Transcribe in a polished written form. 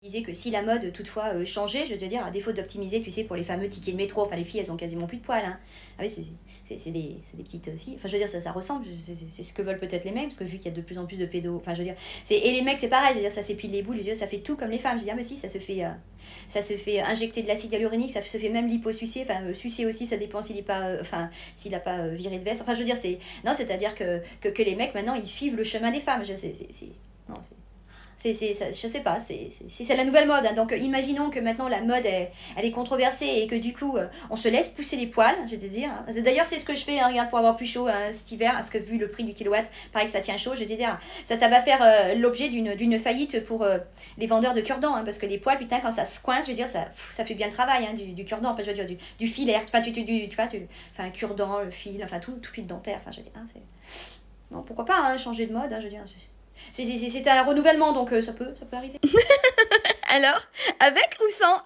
Disais que si la mode toutefois changeait, je veux te dire, à défaut d'optimiser, tu sais, pour les fameux tickets de métro, enfin les filles elles ont quasiment plus de poils. Hein. Ah oui, c'est des petites filles. Enfin je veux dire, ça ressemble, c'est ce que veulent peut-être les mecs, parce que vu qu'il y a de plus en plus de pédos, enfin je veux dire, et les mecs c'est pareil, je veux dire, ça s'épile les boules, je veux dire, ça fait tout comme les femmes. Je veux dire, mais si, ça se fait injecter de l'acide hyaluronique, ça se fait même liposucer, enfin sucer aussi, ça dépend s'il est pas, enfin s'il a pas viré de veste. Enfin je veux dire, non, c'est-à-dire que les mecs maintenant ils suivent le chemin des femmes. Non, je sais pas, c'est la nouvelle mode. Hein. Donc imaginons que maintenant la mode elle est controversée et que du coup on se laisse pousser les poils, je vais te dire. Hein. D'ailleurs c'est ce que je fais, hein, regarde, pour avoir plus chaud hein, cet hiver, parce que vu le prix du kilowatt, pareil que ça tient chaud, je vais te dire. Ça va faire l'objet d'une faillite pour les vendeurs de cure-dents, hein, parce que les poils, putain, quand ça se coince, je veux dire, ça fait bien le travail hein, du cure-dent, enfin je veux dire du filaire, enfin enfin cure-dent, le fil, enfin tout fil dentaire, enfin je veux dire, hein, c'est... Non, pourquoi pas hein, changer de mode, hein, je veux dire. C'est un renouvellement, donc ça peut arriver. Alors, avec ou sans?